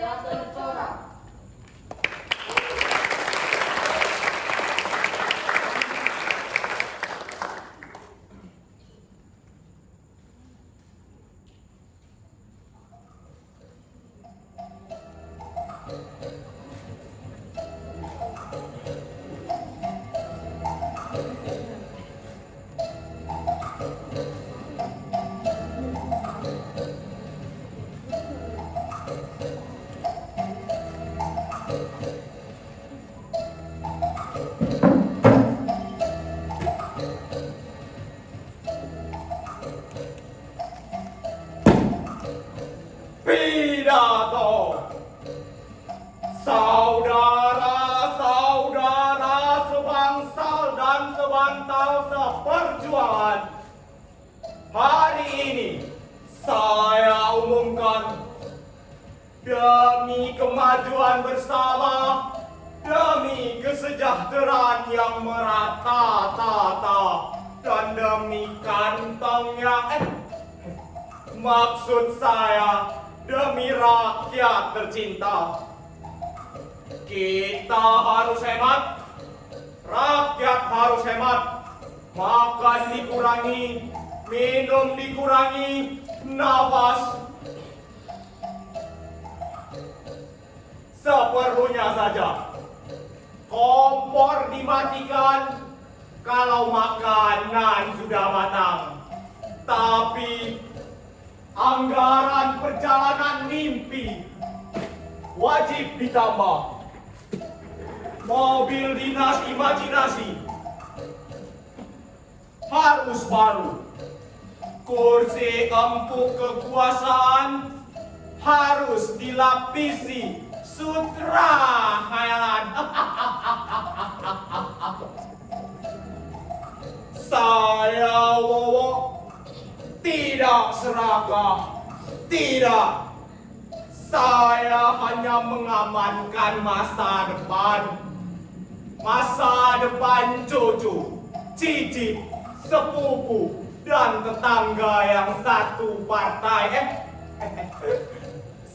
teater corak. Pidato, saudara-saudara sebangsal dan sebantal seperjuangan. Hari ini saya umumkan demi kemajuan bersama, demi kesejahteraan yang merata-tata, dan demi kantong yang maksud saya demi rakyat tercinta. Kita harus hemat, rakyat harus hemat. Makan dikurangi, minum dikurangi, nafas seperlunya saja. Kompor dimatikan kalau makanan sudah matang. Tapi anggaran perjalanan mimpi wajib ditambah. Mobil dinas imajinasi harus baru. Kursi empuk kekuasaan harus dilapisi sutra khayalan. Saya Wowo tidak serakah, tidak. Saya hanya mengamankan masa depan. Masa depan cucu, cicit, sepupu, dan tetangga yang satu partai.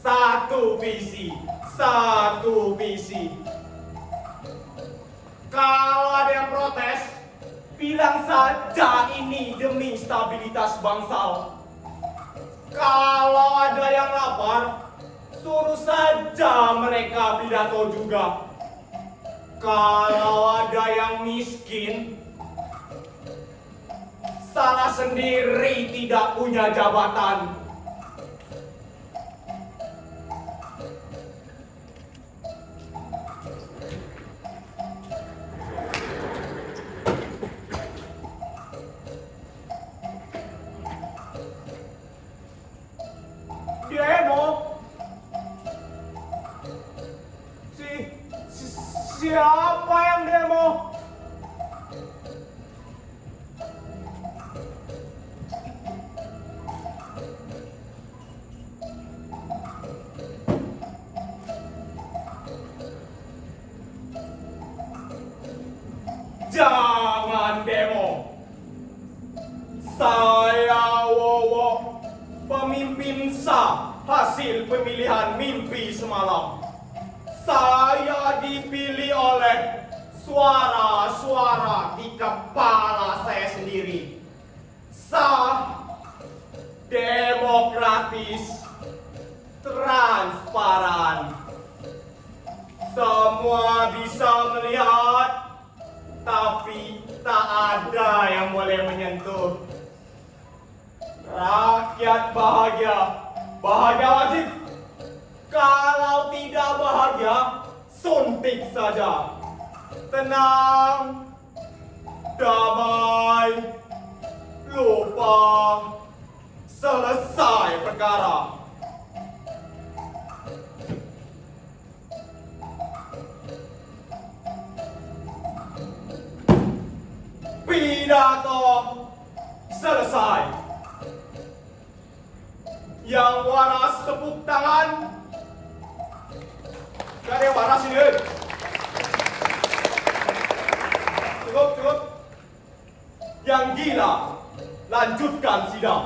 Satu visi, satu visi. Kalau ada yang protes, bilang saja ini demi stabilitas bangsal. Kalau ada yang lapar, suruh saja mereka pidato juga. Kalau ada yang miskin, salah sendiri tidak punya jabatan. Demo. Siapa yang demo? Jangan demo. Saya Wowo, pemimpin sah hasil pemilihan mimpi semalam. Saya dipilih oleh suara-suara di kepala saya sendiri. Sah, demokratis, transparan. Semua bisa melihat, tapi tak ada yang boleh menyentuh. Rakyat bahagia, bahagia wajib. Kalau tidak bahagia, suntik saja. Tenang, damai, lupa, selesai perkara. Pidato selesai. Yang waras tepuk tangan. Gak ada yang waras ini. Cukup. Yang gila, lanjutkan sidang.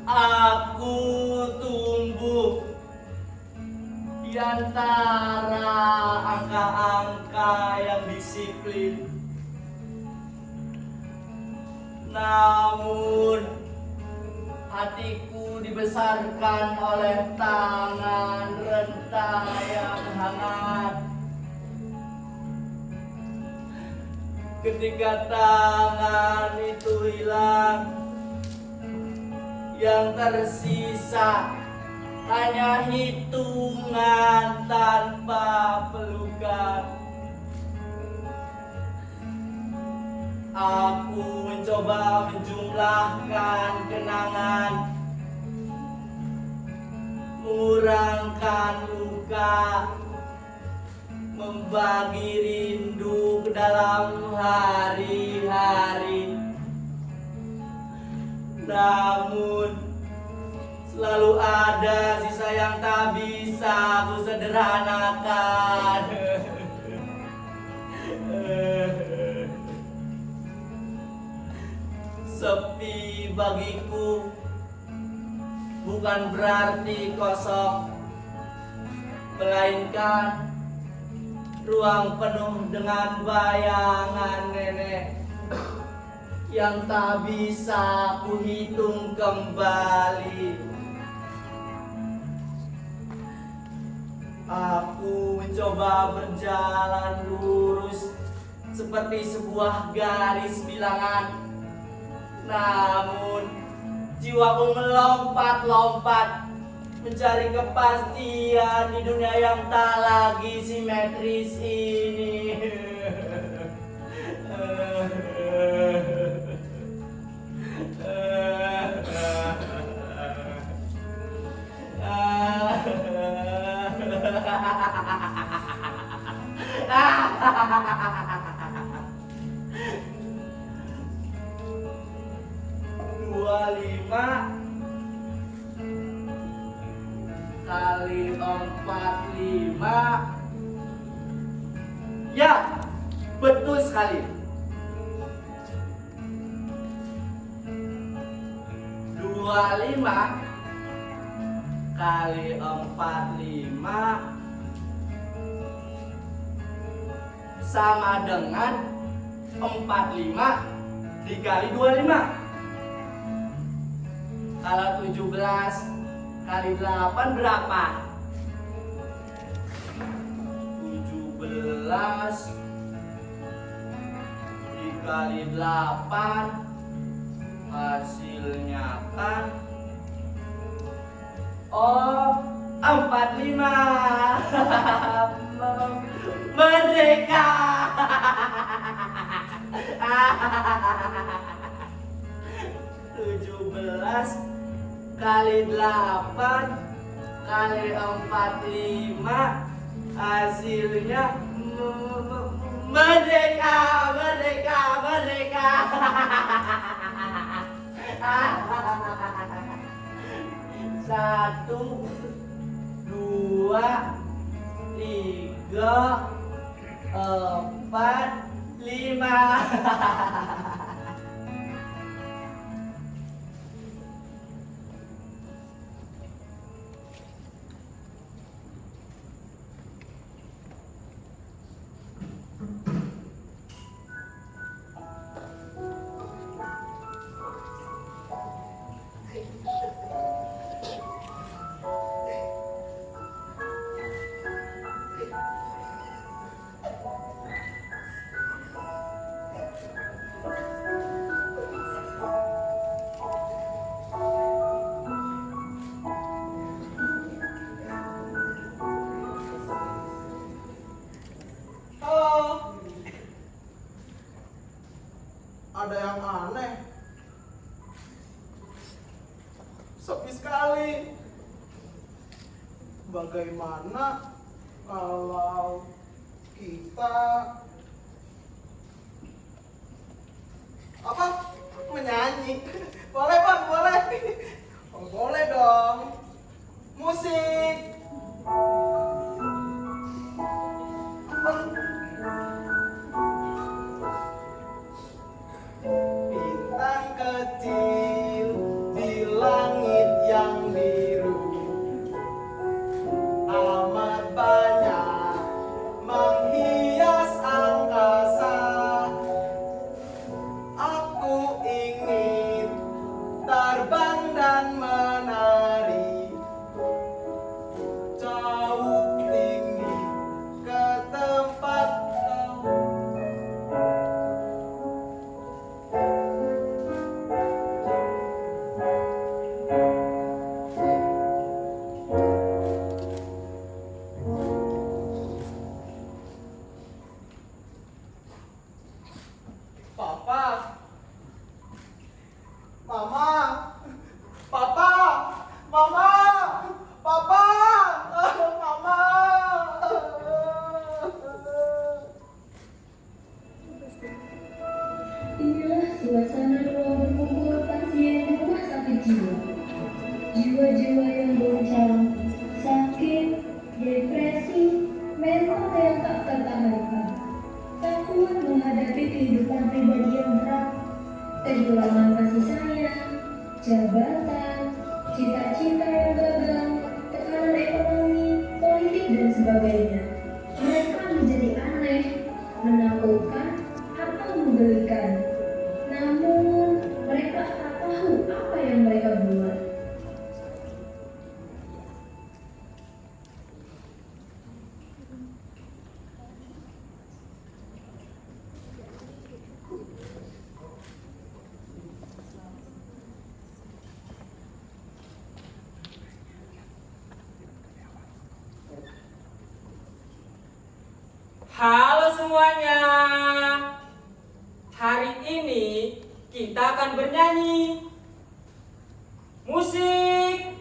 Aku tumbuh di antara angka-angka yang disiplin. Namun hatiku dibesarkan oleh tangan renta yang hangat. Ketika tangan itu hilang, yang tersisa hanya hitungan tanpa pelukan. Aku mencoba menjumlahkan kenangan, mengurangkan luka, membagi rindu ke dalam hari-hari. Namun selalu ada sisa yang tak bisa aku sederhanakan. Sepi bagiku bukan berarti kosong, melainkan ruang penuh dengan bayangan nenek yang tak bisa ku hitung kembali. Aku mencoba berjalan lurus seperti sebuah garis bilangan. Namun jiwaku melompat-lompat mencari kepastian di dunia yang tak lagi simetris ini. Dua lima kali 45. Ya, betul sekali. 25 kali 45 sama dengan 45 dikali 25. Kalau 17 kali 8 berapa? 17 dikali 8 hasilnya kan 45. Merdeka. 17 kali 8 kali 45 hasilnya merdeka, merdeka, merdeka. 1 2 3 4 5. Ada yang aneh. sepi sekali. Bagaimana kalau kita apa menyanyi? Boleh Bang, boleh. Oh, boleh dong. Musik. Bintang kecil di langit yang biru amat banyak menghias angkasa. Aku ingin terbang dan menari jauh tinggi ke tempat kau. Papa, Mama, Papa, Mama, Papa, Mama. Inilah suasana ruang berkumpul pasien rumah sakit jiwa. Jiwa-jiwa yang goncang, sakit, depresi, mental yang tak tertahankan. Takut menghadapi kehidupan pribadi yang berat, kehilangan kasih sayang, jabatan, cita-cita yang gagal, tekanan ekonomi, politik, dan sebagainya. Mereka menjadi aneh, menakutkan, atau menggelikan. Namun, mereka tak tahu apa yang mereka buat. Halo semuanya. Hari ini kita akan bernyanyi. Musik.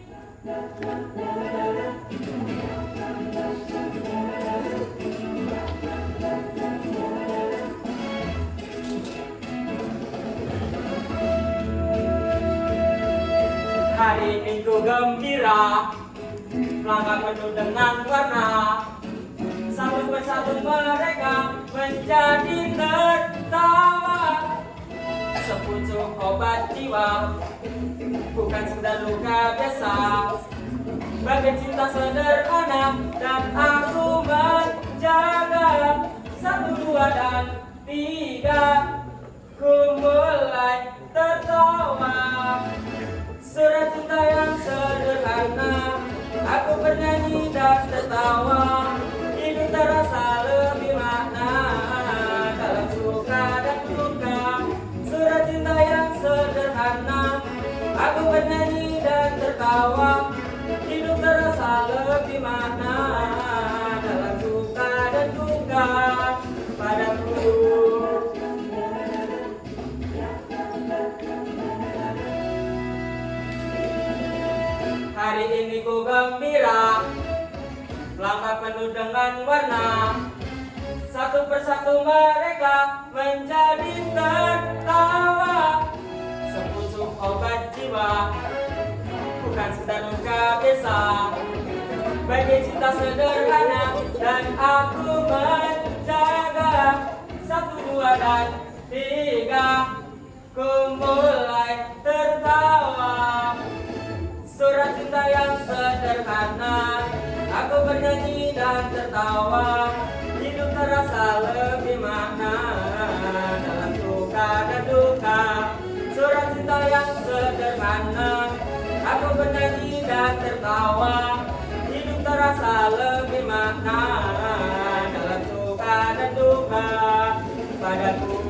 Hari Minggu gembira, langkah penuh dengan warna. Satu persatu mereka menjadi tertawa. Sepucuk obat jiwa, bukan sekedar luka biasa. Bagai cinta sederhana dan aku menjaga. 1, 2, dan 3, ku mulai tertawa. Surat cinta yang sederhana, aku bernyanyi dan tertawa. Hidup terasa lebih makna dalam suka dan duka. Surat cinta yang sederhana, aku bernyanyi dan tertawa. Hidup terasa lebih makna dalam suka dan duka padaku. Hari ini ku gembira, langkah penuh dengan warna. Satu persatu mereka menjadi tertawa. Sepucuk obat jiwa, bukan sekedar luka biasa. Bagi cinta sederhana dan aku menjaga. 1, 2, dan 3, ku mulai tertawa. Surat cinta yang sederhana, aku bernyanyi dan tertawa. Hidup terasa lebih makna dalam suka dan duka. Surat cinta yang sederhana, aku bernyanyi dan tertawa. Hidup terasa lebih makna dalam suka dan duka padaku.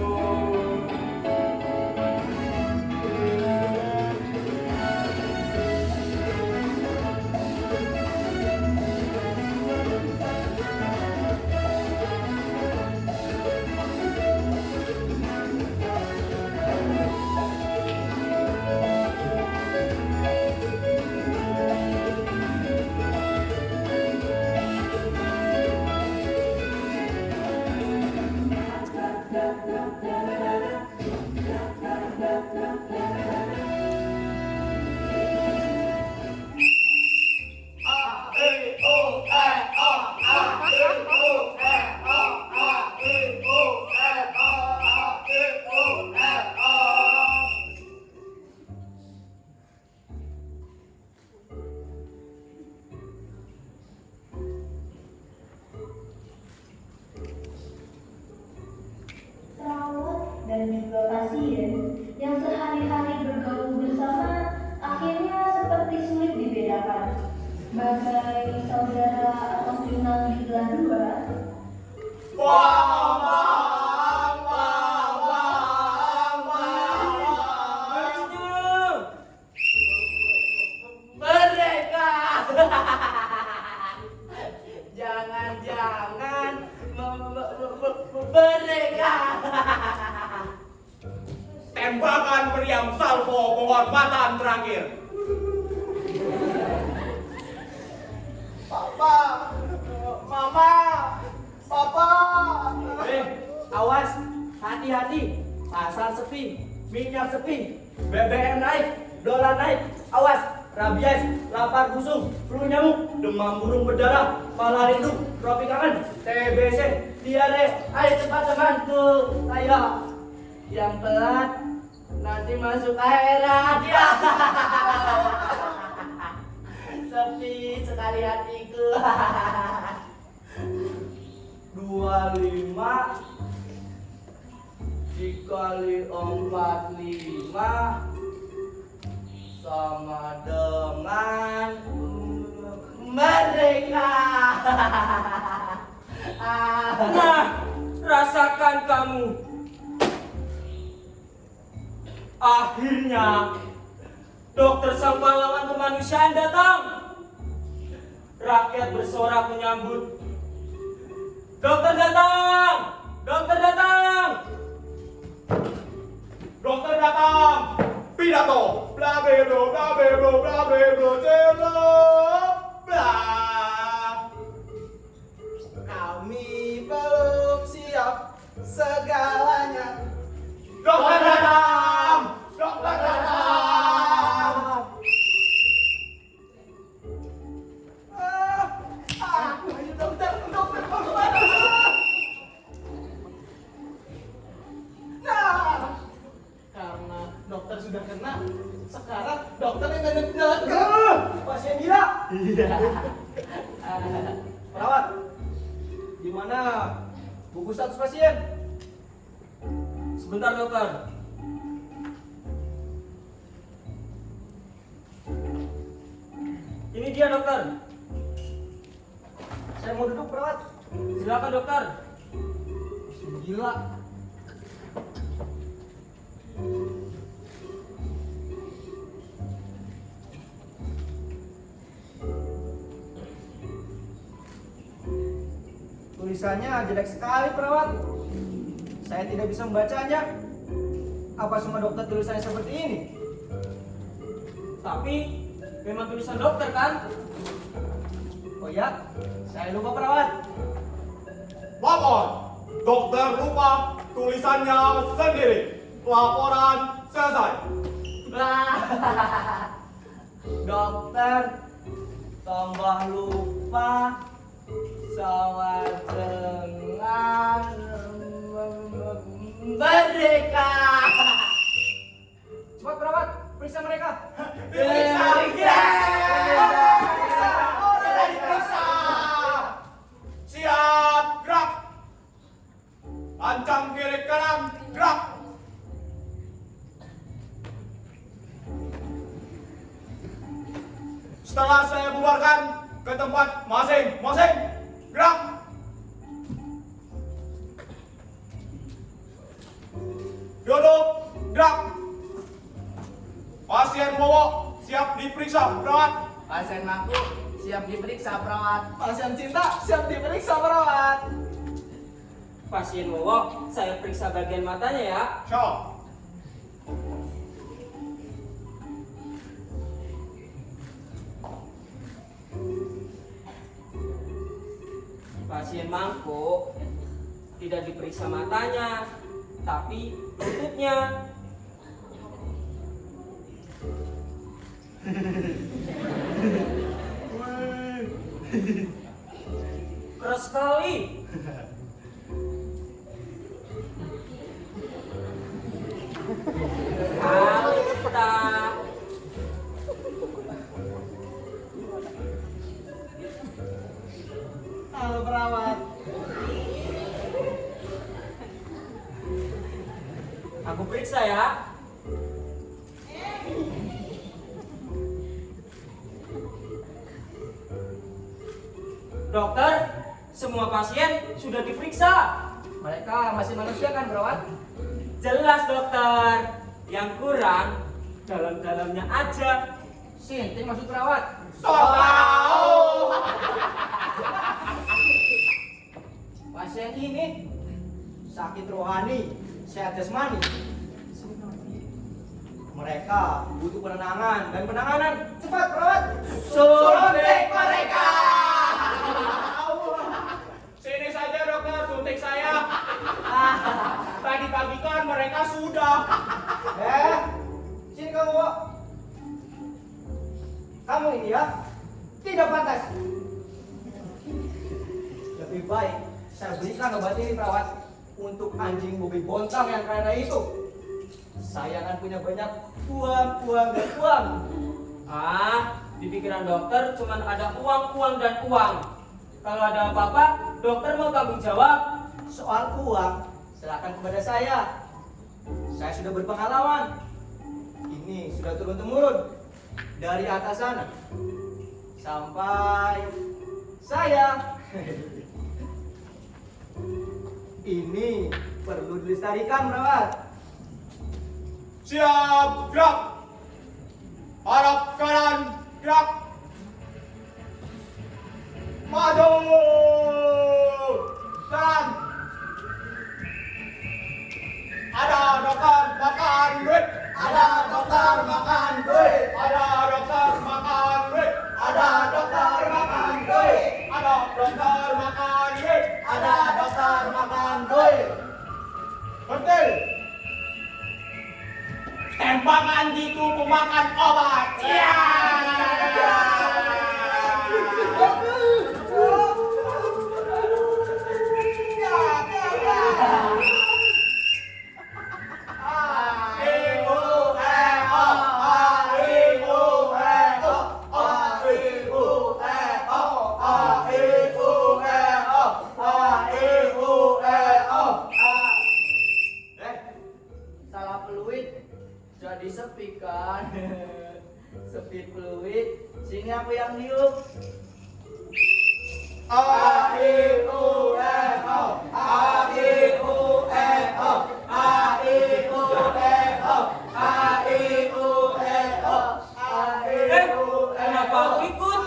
dan juga pasien yang sehari-hari bergaul bersama akhirnya seperti sulit dibedakan. Bagai saudara atau final di belah dua, Merdeka! Jangan-jangan merdeka! Tembakan meriam salvo penghormatan terakhir. Papa, Mama, Papa. Awas, hati-hati. Pasar sepi, minyak sepi, BBM naik, dolar naik. Awas, rabies, lapar busuk, flu nyamuk, demam burung berdarah, malah rindu, tropi kangen, TBC, diare. Ayo cepat temanku, ayo. Yang telat nanti masuk akhirat ya. Sepi sekali hatiku. 25 dikali 45 sama dengan merdeka. Nah, rasakan kamu. Akhirnya, dokter sang pahlawan kemanusiaan datang. Rakyat bersorak menyambut. Dokter datang! Dokter datang! Dokter datang. Pidato. Bla bla bla bla bla bla bla bla bla. Kami belum siap segalanya. Dokter datang. Dokter datang. Ayo dokter mau kemana? Nah, karena dokter sudah kena, sekarang dokter yang jaga pasien gila. Iya. Perawat, gimana buku status pasien? Sebentar dokter. Ini dia dokter. Saya mau duduk perawat. Silakan dokter. Gila. Tulisannya jelek sekali perawat. Saya tidak bisa membacanya. Apa semua dokter tulisannya seperti ini? Tapi memang tulisan dokter kan? Oh ya, saya lupa perawat. Lapor. Dokter lupa tulisannya sendiri. Laporan selesai. Dokter tambah lupa sama dengan merdeka. Cepat perawat, periksa mereka. Diperiksa. Sudah diperiksa. Siap, gerak. Ancam kiri kanan, gerak. Setelah saya bubarkan ke tempat masing-masing, gerak. Duduk, gerak. Pasien Bowo siap diperiksa, perawat. Pasien aku siap diperiksa perawat. Pasien cinta siap diperiksa perawat. Pasien Wowo, saya periksa bagian matanya ya. Siap. Pasien Mangko tidak diperiksa matanya, tapi lututnya. Keras sekali. Alita. Halo perawat. Aku periksa ya. Dokter, semua pasien sudah diperiksa. Mereka masih manusia kan perawat? Jelas dokter. Yang kurang dalam-dalamnya aja. Sinting maksud perawat. So tahu. Pasien ini sakit rohani, sehat jasmani. Mereka butuh penenangan dan penanganan. Cepat perawat. Suntik mereka. Sini saja dokter, suntik saya. Tadi pagi kan mereka sudah. Sini kamu, Wak. Kamu ini ya, tidak pantas. Lebih baik saya berikan obat ini perawat untuk anjing Bobby Bontang yang kaya itu. Saya akan punya banyak uang dan uang. Di pikiran dokter cuman ada uang dan uang. Kalau ada apa-apa, dokter mau tanggung jawab. Soal uang, serahkan kepada saya. Saya sudah berpengalaman. Ini sudah turun-temurun dari atas sana sampai saya. Ini perlu dilestarikan, perawat. Siap, gerak. Harap kanan, gerak. Maju. Dan ada dokter makan duit. Ada dokter makan duit. Ada dokter makan duit. Ada dokter makan duit. Ada dokter makan duit. Ada dokter makan duit. Berhenti. Tembakan gitu pemakan obat. Ya. Salah peluit jadi sepi kan. Sepi peluit. Sini aku yang niup. A I U E O, A I U E O, A I U E O, A I U E O, A I U E O. Kenapa aku ikut?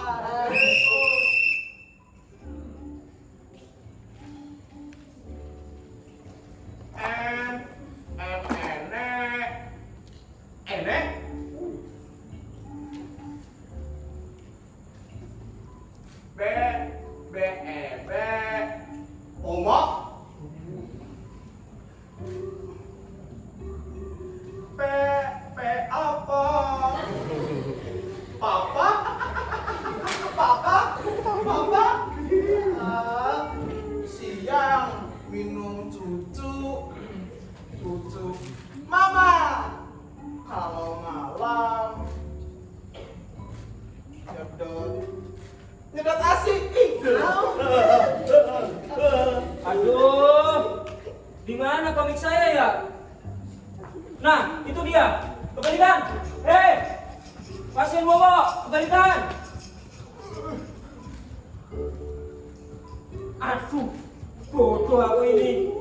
Enek. B E B Omok. P apa? Papa? Papa? Siang minum cucu mama. Kalau malam nyedot asik. Aduh, di mana komik saya ya? Nah, itu dia. Kembalikan. Pasien Bobo, kembalikan. Aduh, bodoh aku ini.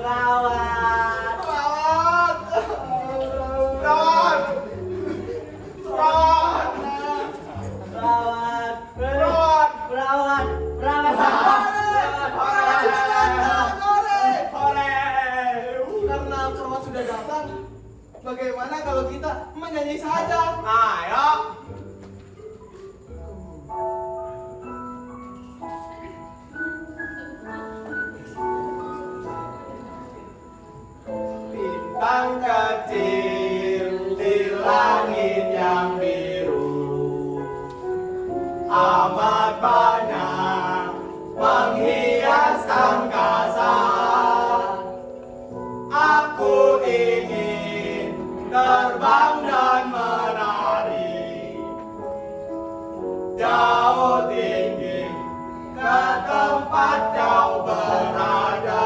Perawat. Perawat. Perawat. Perawat. Perawat. Perawat. Perawat. Perawat. Karena perawat sudah datang, bagaimana kalau kita menyanyi saja? Ayo. Bintang kecil di langit yang biru amat banyak menghias angkasa. Aku ingin terbang dan menari jauh tinggi ke tempat kau berada.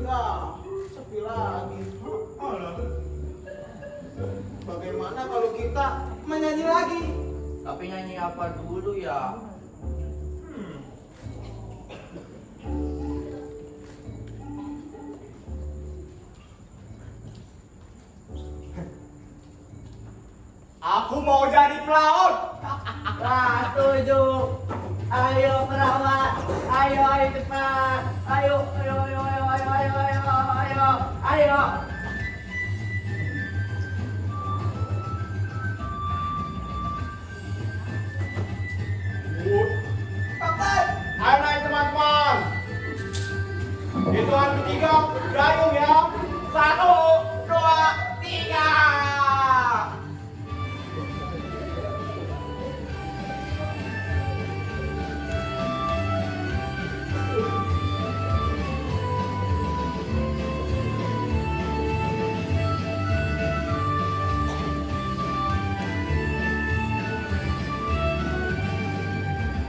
Nah, sepi lagi. Bagaimana kalau kita menyanyi lagi? Tapi nyanyi apa dulu ya? Aku mau jadi pelaut. Wah, setuju. Ayo perawat. Ayo cepat. Ayo. Kapten, ayo naik teman-teman. Hitungan ketiga, gayung ya. 1, 2, 3.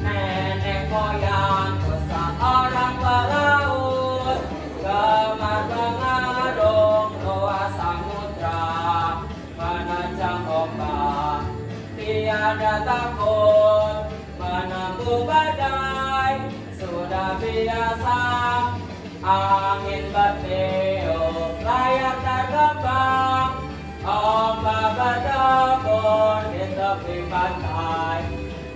Nenek moyang seorang pelaut mengarung luas samudra menerjang ombak tiada takut menempuh badai sudah biasa angin bertiup layar terbang ombak berdebur di tepi pantai.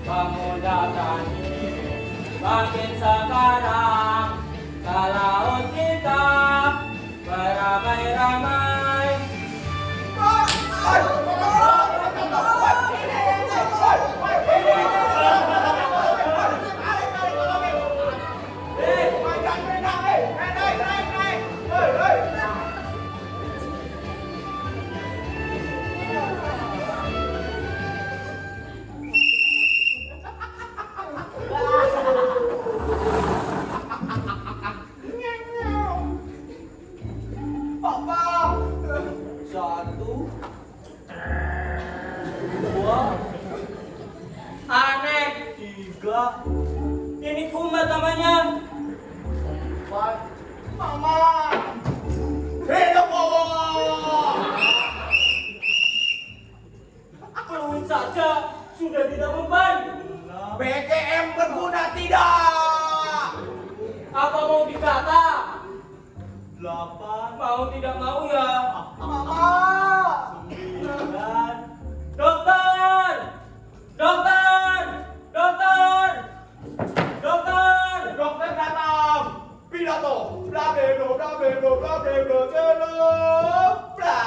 Pemuda berani makin sekarang ke laut kita beramai-ramai. Papa. 1, 2, Aneh, 3, ini kumat namanya. 4. Mama. Hidup Allah. Peluit saja sudah tidak mempan. BKM berguna tidak. Apa mau dikata? 8, Mau tidak mau ya. Mama. 9. Dokter! Dokter! Dokter! Dokter! Dokter datang. Pidato. Blabelo, blabelo, blabelo, jelo. Bla.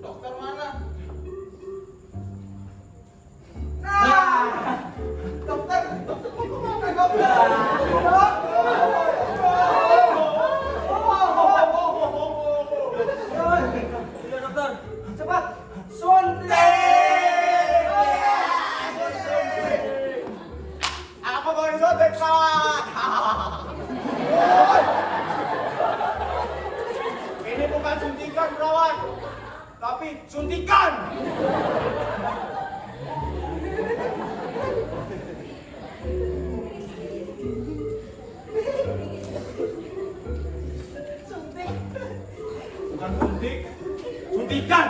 Dokter mana? Nah. Dokter, dokter mana? Dokter. Iya dokter. Cepat. Suntik. Aku mau disuntik, Pak. Ini bukan suntikan, perawat, tapi suntikan. Bukan suntik, suntikan.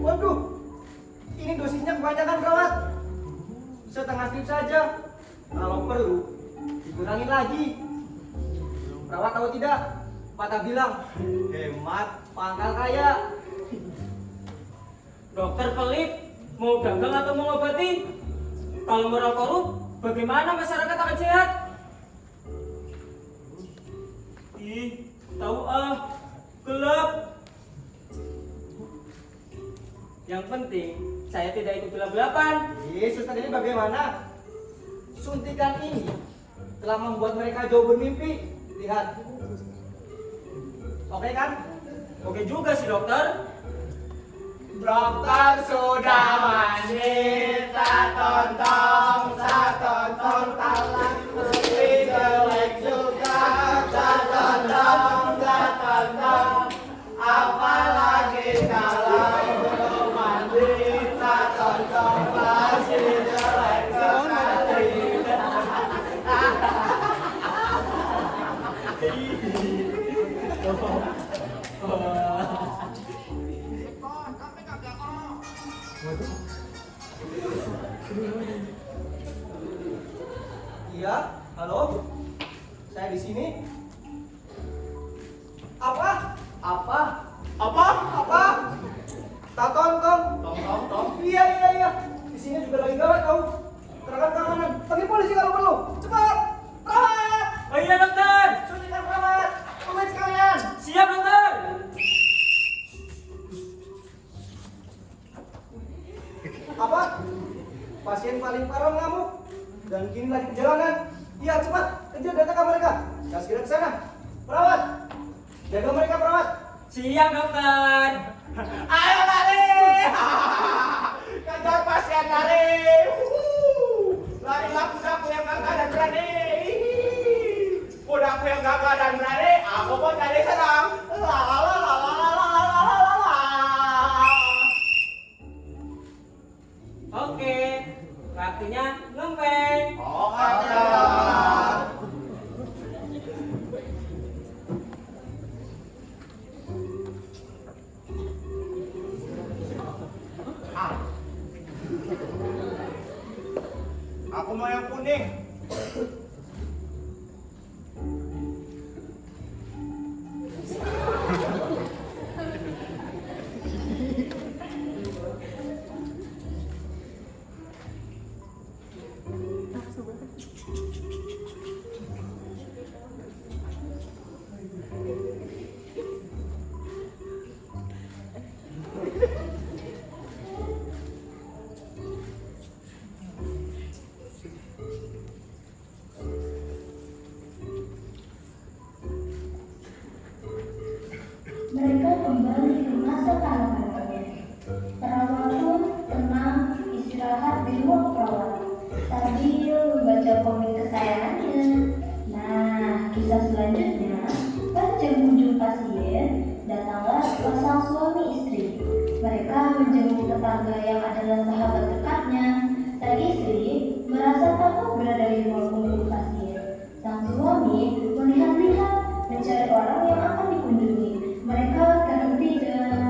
Waduh, ini dosisnya kebanyakan perawat. Setengah strip saja. Kalau perlu, dikurangin lagi. Perawat tahu tidak? Patah bilang, hemat pangkal kaya. Dokter pelit, mau dagang atau mau ngobati? Kalau moral korup, bagaimana masyarakat akan sehat? Ih, tahu gelap. Yang penting, saya tidak ikut gelap-gelapan. Suster ini bagaimana? Suntikan ini telah membuat mereka jauh bermimpi. Lihat. Oke kan? Oke juga sih dokter. Dokter sudah mandi, satontong talang, lebih jelek juga, satontong, apalagi kalau belum mandi, satontong masih jelek sekali. Iya, halo. Saya di sini. Apa? Apa? Tatontong. Tong. Iya. Di sini juga lagi gawat tahu. Serahkan keamanan. Panggil polisi kalau perlu. Cepat. Perawat. Oh iya dokter. Suntikan perawat. Tungguin sekalian. Siap dokter. Apa? Pasien paling parah mengamuk dan kini lagi perjalanan. Iya, cepat kejar data mereka. Saya segera ke sana. Perawat, jaga mereka perawat. Siap dokter. Ayo lari! Kejar pasien lari! Larilah kudaku yang gagah dan berani! Kudaku yang gagah dan berani, aku pun jadi senang! Oke, waktunya ngempeng. Aku mau yang kuning. Mereka kembali ke masa kanak-kanaknya. Perawat pun tenang istirahat di ruang perawat sambil membaca komik kesayangannya. Nah, kisah selanjutnya, pada jam kunjung pasien, datanglah sepasang suami istri. Mereka menjenguk tetangga yang adalah sahabat dekatnya. Sang istri merasa takut berada di ruang kunjung pasien. Sang suami melihat-lihat mencari orang yang akan dikunjungi. Mereka terhenti dan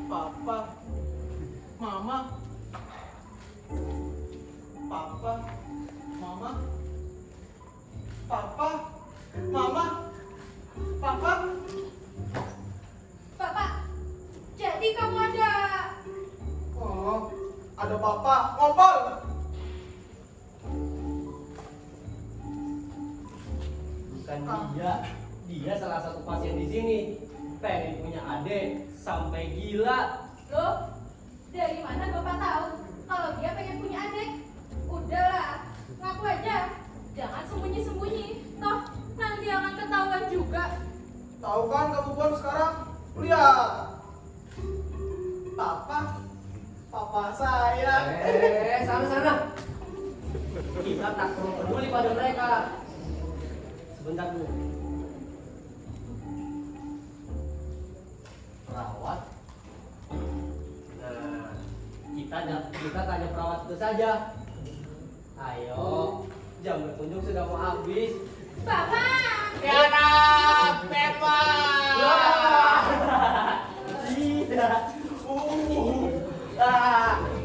Papa, Mama, Papa, Mama, Papa, Mama, Papa. Bapak, jadi kamu ada... Oh, ada Papa, ngompol. Bukan dia salah satu pasien di sini. Pengen punya adik sampai gila. Loh, dari mana Bapak tahu kalau dia pengen punya adik? Udahlah, ngaku aja. Jangan sembunyi-sembunyi. Toh juga. Tahu kan kamu Bon sekarang? Lihat. Papa saya. Sana. Kita tak perlu peduli pada mereka. Sebentar, Bu. Perawat. Nah, kita tanya perawat itu saja. Ayo, jam berkunjung sudah mau habis. Bapak! Tiara, Peppa. Tidak.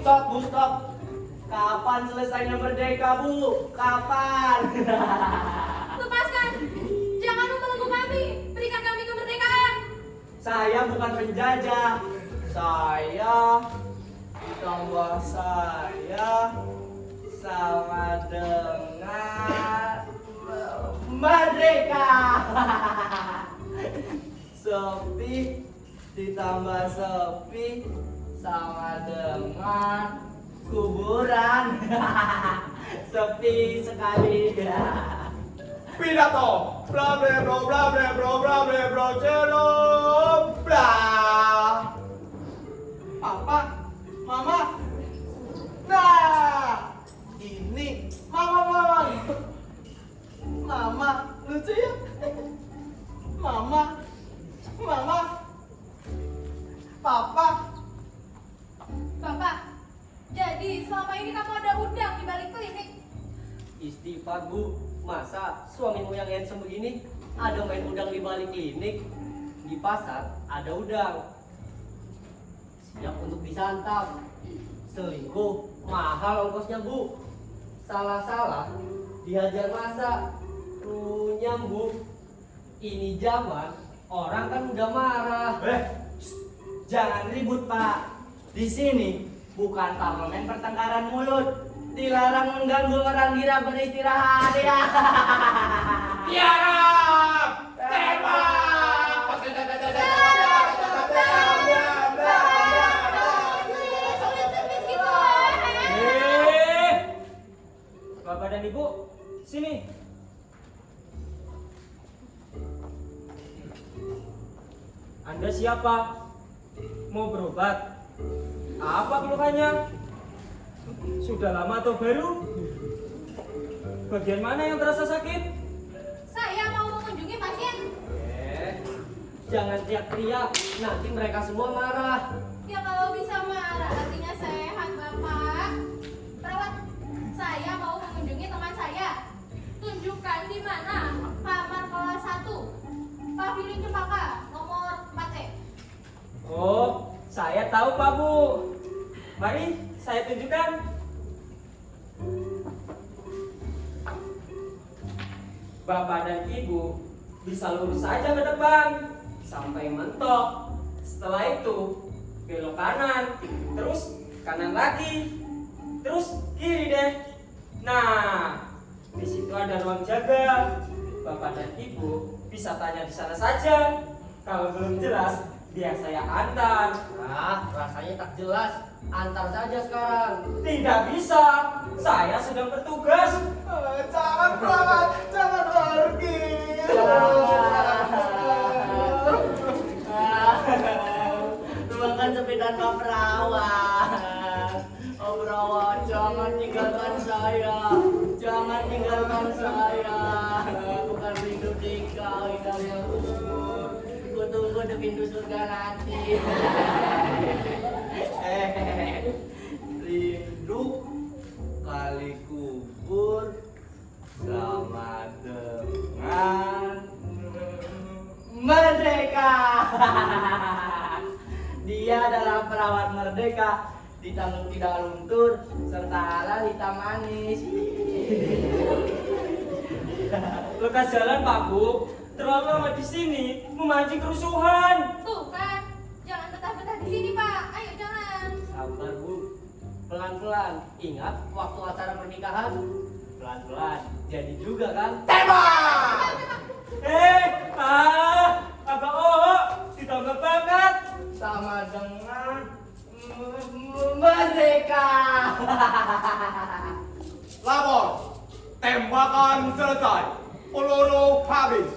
Stop, Bu, stop. Kapan selesainya merdeka, Bu? Kapan? Lepaskan! Jangan membelenggu kami! Berikan kami kemerdekaan! Saya bukan penjajah. Saya ditambah saya sama dengan merdeka. Sepi ditambah sepi sama dengan kuburan. Sepi sekali. Pidato. Bla bla bla bla bla bla bla bla bla cello. Bla. Papa, Mama. Nah, ini Mama. Mama, lucu ya? Mama. Papa. Bapak, jadi selama ini kamu ada udang di balik klinik. Istighfar, Bu. Masa suamimu yang handsome begini ada main udang di balik klinik? Di pasar ada udang. Siap untuk disantap. Selingkuh, mahal ongkosnya, Bu. Salah-salah, dihajar masa. Runyam, Bu. Ini zaman, orang kan udah marah. Jangan ribut, Pak. Di sini bukan parlemen pertengkaran mulut. Dilarang mengganggu orang kira beristirahat ya. Tiara, Peppa. Bapak dan Ibu, sini. Anda siapa? Mau berobat? Apa keluhannya? Sudah lama atau baru? Bagian mana yang terasa sakit? Saya mau mengunjungi pasien. Jangan teriak-teriak, nanti mereka semua marah. Ya kalau bisa marah, artinya sehat, Bapak. Perawat, saya mau mengunjungi teman saya. Tunjukkan di mana kamar kelas 1. Pavilion Cempaka, nomor 4E. Oh, saya tahu Pak Bu. Mari saya tunjukkan. Bapak dan Ibu bisa lurus saja ke depan sampai mentok. Setelah itu belok kanan, terus kanan lagi, terus kiri deh. Nah, di situ ada ruang jaga. Bapak dan Ibu bisa tanya di sana saja. Kalau belum jelas, biar saya antar. Rasanya tak jelas. Antar saja sekarang. Tidak bisa. Saya sedang bertugas. Jangan perawat, jangan pergi. Ruangan sepi tanpa perawat. Oh perawat, jangan tinggalkan saya. Jangan tinggalkan saya. Bukan rindu tinggal indahnya. Ku tunggu di pintu surga nanti. Rindu kali kubur sama dengan merdeka. Dia adalah perawat merdeka, ditanggung tidak luntur serta halal hitam manis. Lekas jalan Pak Bu. Terlalu lama di sini memancing kerusuhan. Tuh kan, jangan betah-betah di sini, Pak. Ayo jalan. Sabar Bu, pelan-pelan. Ingat waktu acara pernikahan, pelan-pelan. Jadi juga kan? Tembak! Agak ditambah banget. Sama dengan merdeka. Lapor, tembakan selesai, peluru habis,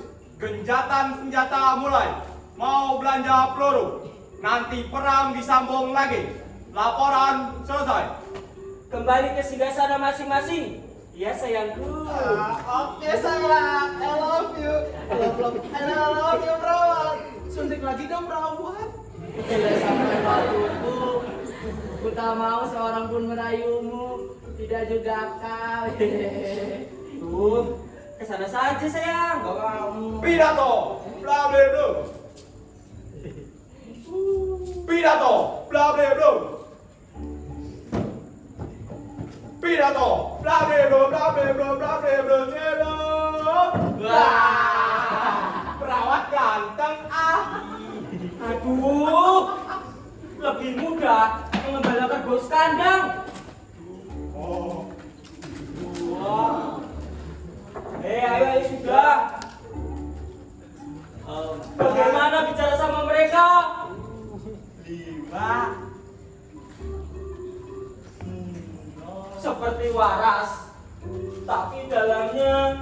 Genjatan senjata mulai. Mau belanja peluru. Nanti perang disambung lagi. Laporan selesai. Kembali ke singgahsana masing-masing. Ya sayangku. Oke sayang, I love you. I love you perawat. Suntik lagi dong perawat. Tidak sampai waktuku. Ku tak mau seorang pun merayumu. Tidak juga kau. Tuh, kesana saja sayang. Kamu. Pidato. Bla bla bla. Pidato. Bla bla bla. Pidato. Bla bla bla bla bla bla bla bla bla bla. Wah. Perawat ganteng ah. Aduh, lebih mudah mengembalakan bos kandang. Oh. Wah. Ayo sudah. Bagaimana bicara sama mereka? 5. Seperti waras, tapi dalamnya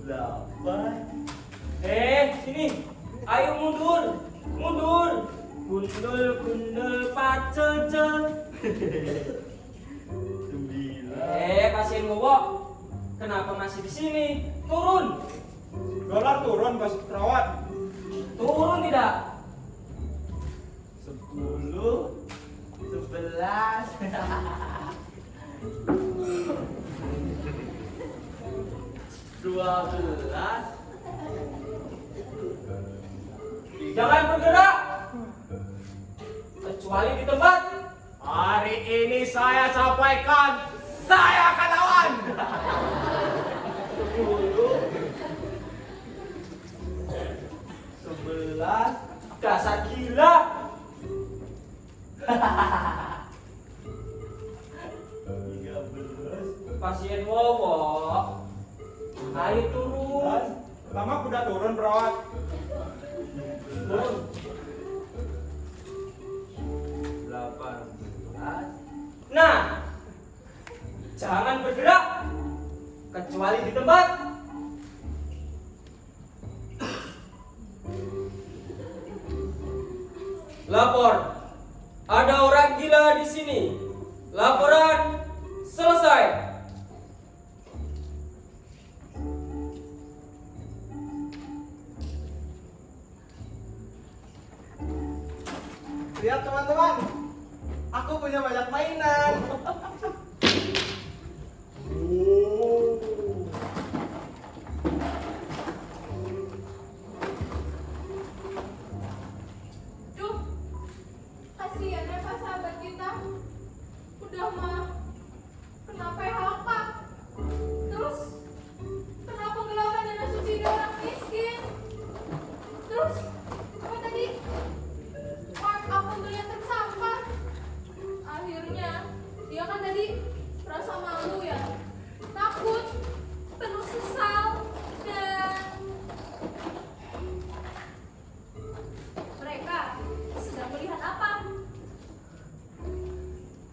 8. sini. Ayo mundur. Mundur. Gundul pacel. 9. Pasien ngowok. Kenapa masih di sini? Turun. Dolar turun Mas perawat. Turun tidak? 10, 11. Jangan bergerak. Kecuali di tempat. Hari ini saya sampaikan, saya akan lawan. 11. Dasar gila. Pasien ngowok. Ayo turun. Lama udah turun perawat. Turun. 18. Nah, jangan bergerak kecuali di tempat. Lapor, ada orang gila di sini. Laporan selesai. Lihat teman-teman, aku punya banyak mainan. Duh, kasihan ya Pak sahabat kita. Udah mah kena PHK. Terus kena penggelapan dana subsidi orang miskin. Terus apa tadi? Markup pembelian truk sampah. Akhirnya dia kan tadi merasa malu ya, takut, penuh sesal, dan mereka sedang melihat apa?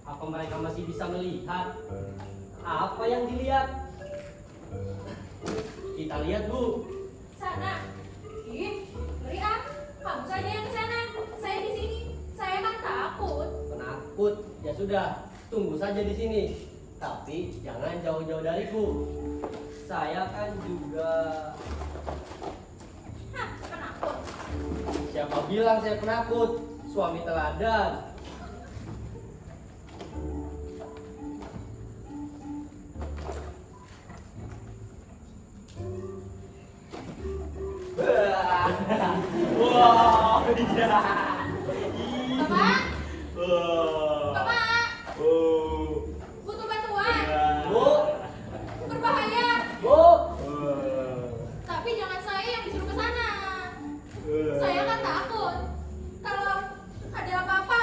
Apa mereka masih bisa melihat? Apa yang dilihat? Kita lihat, Bu. Sana. Ih, ngeri ah. Kamu saja yang ke sana. Saya di sini. Saya kan takut. Penakut. Ya sudah, tunggu saja di sini. Tapi jangan jauh-jauh dariku. Saya kan juga. Hah, penakut. Siapa bilang saya penakut? Suami teladan. Wah, iya. Bapak, Oh. Bapak, Oh. butuh bantuan. Bu, Berbahaya. Bu. Tapi jangan saya yang disuruh ke sana. Saya kan takut. Kalau ada apa-apa,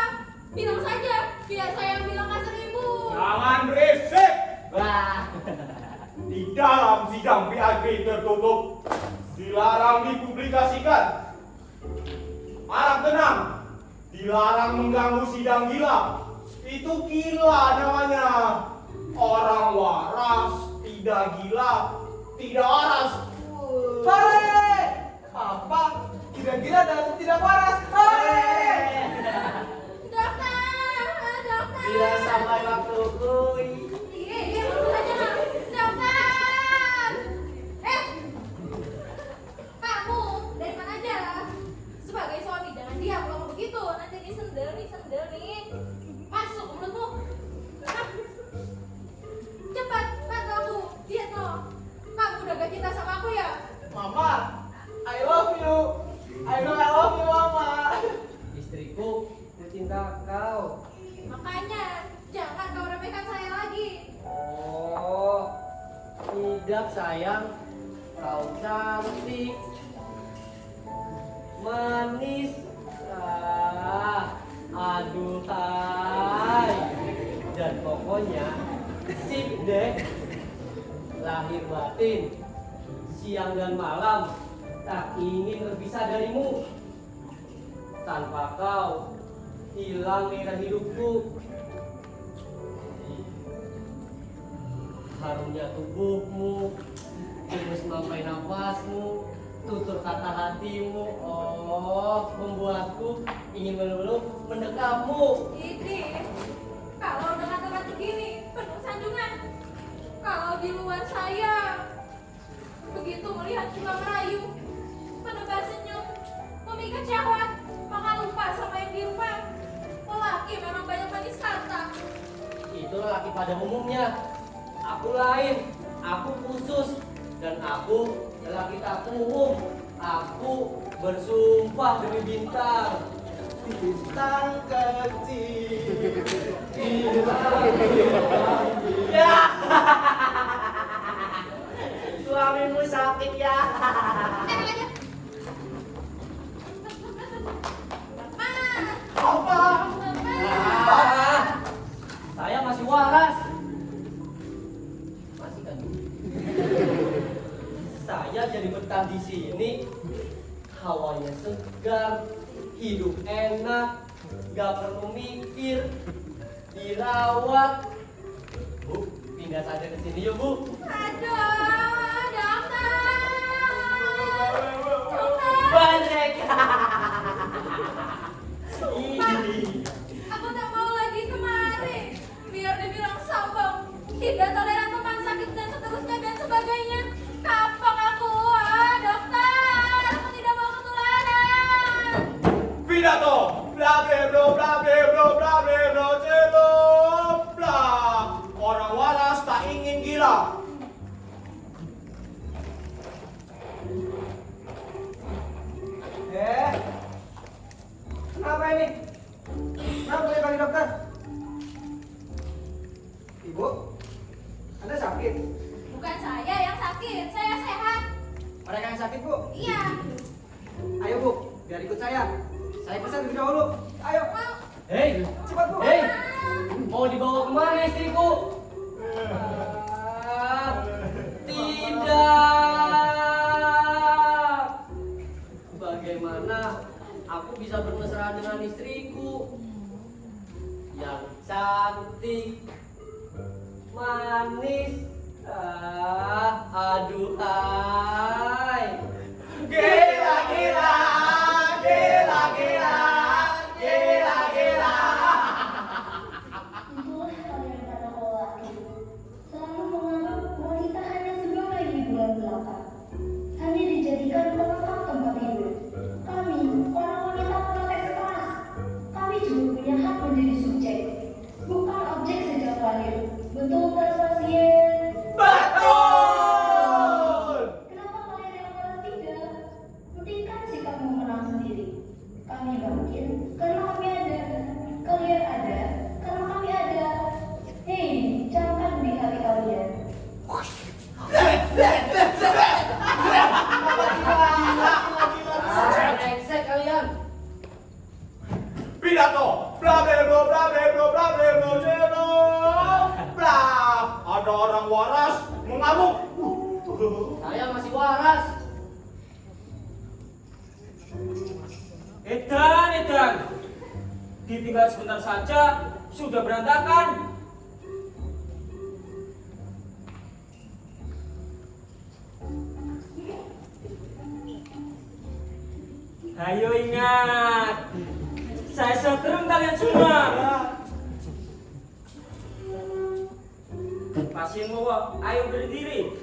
bilang saja. Biar saya yang bilang ke 1000. Jangan berisik. Wah. Di dalam sidang VIP tertutup, dilarang dipublikasikan. Harap tenang, dilarang mengganggu sidang gila. Itu gila namanya. Orang waras gila, tidak waras. Hore! Apa? Gila-gila dan tidak waras. Hore! Dokter. Bila sampai waktuku. Iya, dokter. Kamu dari mana aja? Sebagai suami jangan diam kalau begitu. Nanti disendel nih. Masuk ke mulutmu. Cepat, kamu. Lihat loh. Kamu udah gak cinta sama aku ya? Mama, I love you. I know I love you, Mama. Istriku, ku cinta kau. Makanya jangan kau remehkan saya lagi. Oh, tidak sayang. Kau cantik, manis, aduhai, dan pokoknya sip deh. Lahir batin, siang dan malam, tak ingin terpisah darimu. Tanpa kau, hilang gairah hidupku. Harumnya tubuhmu, tulus sampai nafasmu, tutur kata hatimu, oh, membuatku ingin meluk mendekapmu. Ini kalau dekat-dekat begini penuh sanjungan. Kalau di luar saya begitu melihat jiwa merayu, penebar senyum, memikat syahwat, maka lupa sama yang di rumah. Lelaki memang banyak manis kata. Itu laki pada umumnya. Aku lain, aku khusus, dan aku lelaki tak umum. Aku bersumpah demi bintang. Bintang kecil. Ya, suamimu sakit ya. Enak aja. Apa? Ah, saya masih waras. Masih kan? Saya jadi betah di sini. Hawanya segar, hidup enak, gak perlu mikir, dirawat. Bu, pindah saja ke sini yuk, Bu. Aduh, dokter. Bandrek. Aku tak mau lagi kemari. Biar dibilang sombong, tidak toleran teman sakit dan seterusnya dan sebagainya. Kapok aku, dokter. Aku tidak mau ketularan. Pidato, bla bla bla bla bla bla bla bla celo, bla. Orang waras tak ingin gila. Kenapa ini? Kenapa ya kali dokter? Ibu, Anda sakit? Bukan saya yang sakit, saya sehat. Mereka yang sakit, Bu? Iya. Ayo, Bu, biar ikut saya. Saya pesan lebih dahulu. Ayo, Mau. Hei, cepat, Bu. hei, mau dibawa kemana istriku? Tidak. Bagaimana aku bisa bermesraan dengan istriku yang cantik, manis, aduhai. Gila gila, gila gila, gila gila. Itulah kalian para lelaki. Selalu menganggap wanita hanya sebagai hiburan belaka. Hanya dijadikan pelengkap tempat tidur. Kami, para wanita protes keras. Kami juga punya hak menjadi subjek, bukan objek sejak lahir. Betul kan, pasien? Betul. Kenapa kalian yang keras tidak? Buktikan sikapmu menang sendiri. Kami bangkit karena kami ada. Kalian ada karena kami ada. Hei, camkan di hati kalian. Brengsek kalian. Pidato, bla bla bla bla bla bla bla bla bla celo, bla. Ada orang waras mengamuk. Saya masih waras. Edan. Ditinggal sebentar saja, sudah berantakan. Ayo ingat, saya setrum kalian semua. Pasien mau, ayo berdiri.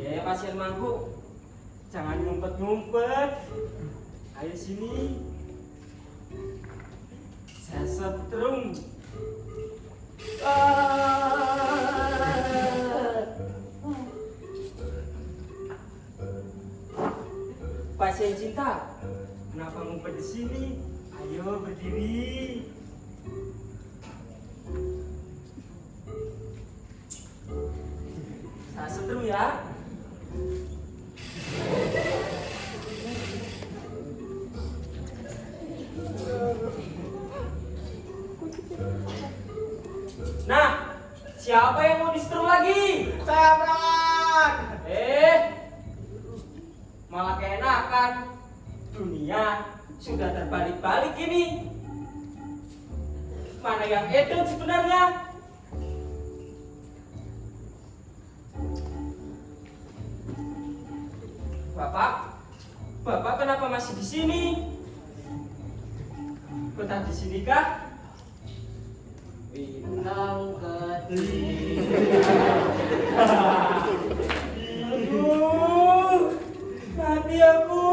Ya pasien mangkuk, jangan ngumpet-ngumpet. Ayo sini. Saya setrum. Pasien cinta, kenapa ngumpet di sini? Ayo berdiri. Saya setrum ya. Nah, siapa yang mau disetrum lagi? Saya perawat. Malah keenakan. Dunia sudah terbalik-balik ini. Mana yang edon sebenarnya? Bapak kenapa masih di sini? Betah di sini kah? Bintang kecil. Aduh, mati aku.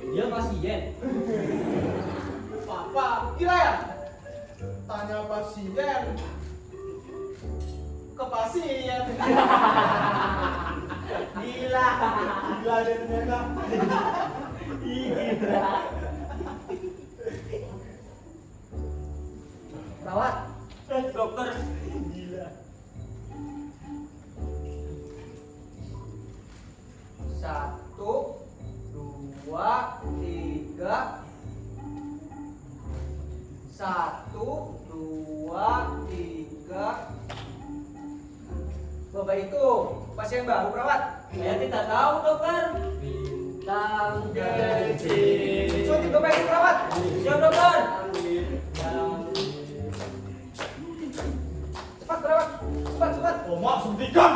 Dia pasien. Papa, gila ya? Tanya pasien ke pasien. Gila. Gila deh ternyata. Gila. Perawat. Dokter. Gila. 1, 2, 3. 1, 2, 3. Bapak itu pasien baru perawat. Saya tidak tahu dokter. Bintang kecil. Suntik bapak itu perawat. Siap dokter. Cepat perawat. Cepat. Omak suntikan.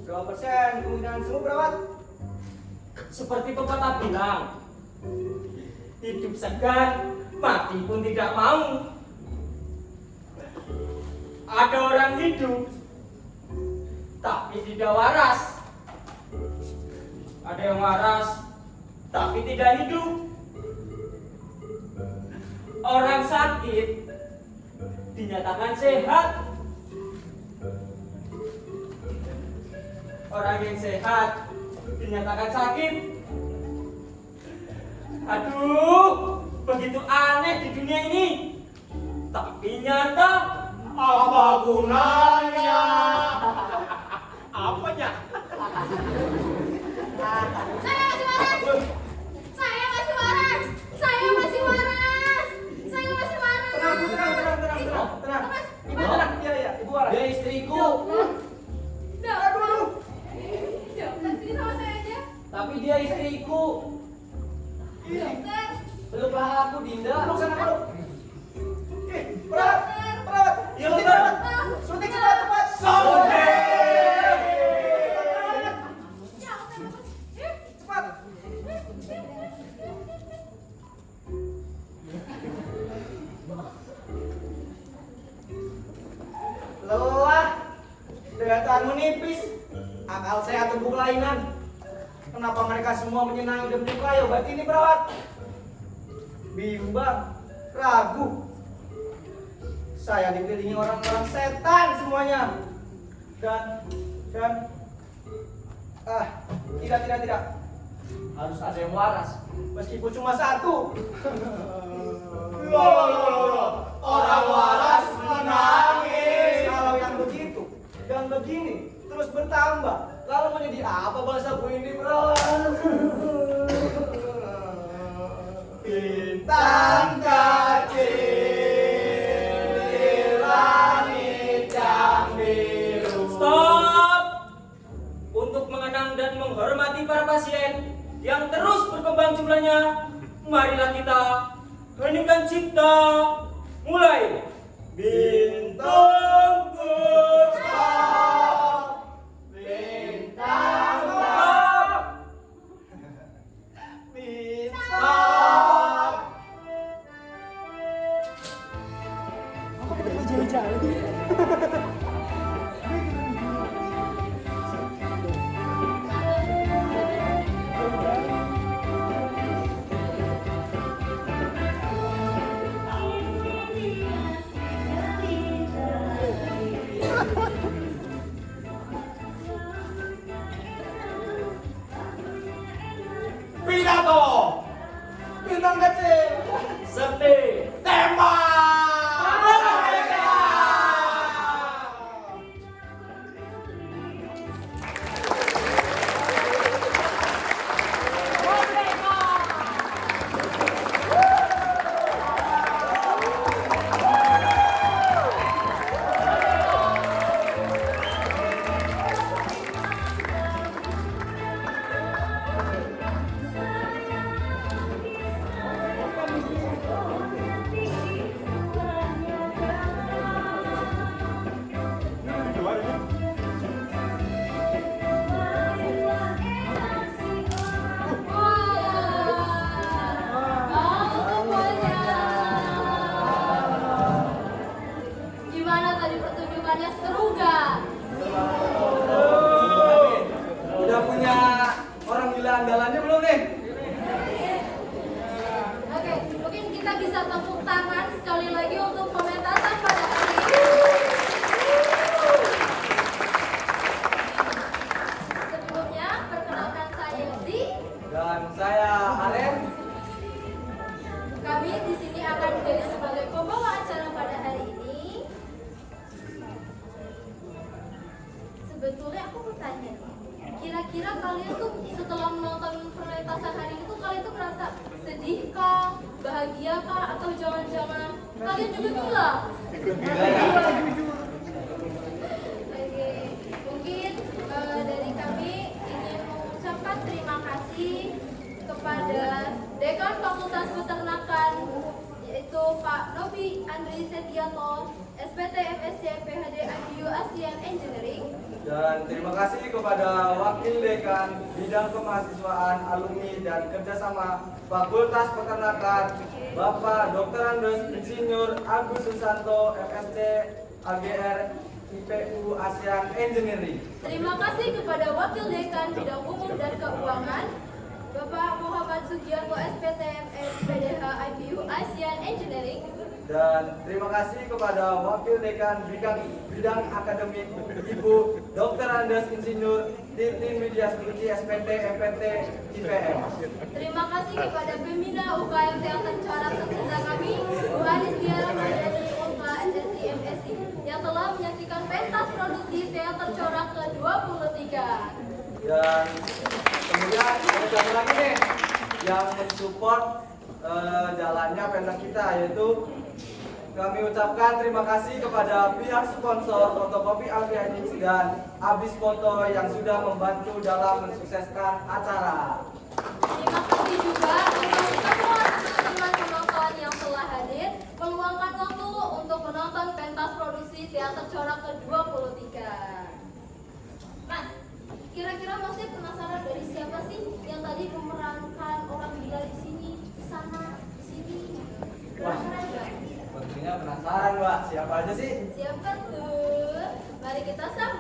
Berapa persen kemungkinan sembuh perawat? Seperti pepatah bilang, hidup segan, mati pun tidak mau. Ada orang hidup, tapi tidak waras. Ada yang waras, tapi tidak hidup. Orang sakit, dinyatakan sehat. Orang yang sehat, dinyatakan sakit. Aduh, begitu aneh di dunia ini. Tapi nyata. Apa gunanya? Apanya? Saya masih waras. Saya masih waras. Saya masih waras. Saya masih waras. Tenang. Ibu tenang. Iya, Ibu waras. Dia istriku. Dokter. Dokter, sini sama saya aja. Tapi dia istriku. Dokter. Peluklah aku, Dinda. Peluk sana peluk. Perawat. Iya, Suntik dokter. perawat. Suntik cepat. Kelihatan menipis. Akal saya teguh kelainan. Kenapa mereka semua menyenangi dan menyukai obat ini, perawat? Bimbang, ragu. Saya dikelilingi orang-orang setan semuanya. Dan tidak. Harus ada yang waras, meskipun cuma satu. Loh, orang waras menangis. Kalau yang begitu dan begini terus bertambah, lalu menjadi apa bahasaku ini, bro? Bintang kecil di langit yang biru. Stop! Untuk mengenang dan menghormati para pasien yang terus berkembang jumlahnya, marilah kita heningkan cipta. Mulai. Bintangku stop, bintang stop, bintang. Pidato, bintang kecil, Sepi. tembak. Merdeka. Gimana tadi pertunjukannya, seru gak? Udah punya orang gila andalannya belum nih? Oke, mungkin kita bisa tepuk tangan sekali lagi untuk pementasan pada hari ini. Sebelumnya, perkenalkan saya Yudi. Dan saya Aren. Kami di sini akan menjadi sebagai pembawa acara pada hari ini. Sebetulnya aku bertanya, kira-kira kalian tuh setelah menonton pementasan hari ini tuh kalian tuh merasa sedih kah, bahagia kah, atau jangan-jangan kalian juga gila? Oke, mungkin dari kami ingin mengucapkan terima kasih kepada Dekan Fakultas Peternakan, yaitu Pak Novi Andri Setiato, SPT FSC PhD IBU ASEAN Engineering. Dan terima kasih kepada Wakil Dekan Bidang Kemahasiswaan, Alumni dan Kerjasama Fakultas Peternakan, Bapak Dr. Andes Insinyur Agus Susanto, FSC AGR IPU ASEAN Engineering. Terima kasih kepada Wakil Dekan Bidang Umum dan Keuangan, Bapak Muhammad Sugiarto SPT PDH IPU ASEAN Engineering. Dan terima kasih kepada Wakil Dekan Bidang Akademik Ibu Dr. Andes Insinyur Titin Widya Stuti SPT MPT IPM. Terima kasih kepada pembina UKM Teater Corak tercinta kami, Bu Anis Tiara Mandani Ultra SSI MSI, yang telah menyaksikan pentas produksi Teater Corak ke-23. Dan kemudian ada satu lagi nih yang mensupport jalannya pentas kita, yaitu kami ucapkan terima kasih kepada pihak sponsor Fotokopi Alfianix dan Abis Foto yang sudah membantu dalam mensukseskan acara. Terima kasih juga untuk semua teman-teman penonton yang telah hadir, meluangkan waktu untuk menonton pentas produksi Teater Corak ke-23. Mas, kira-kira Masnya penasaran dari siapa sih yang tadi memerankan orang gila di sini, di sana, di sini? Penasaran nggak? Tentunya penasaran, Mbak, siapa aja sih? Siapa tuh? Mari kita sambut.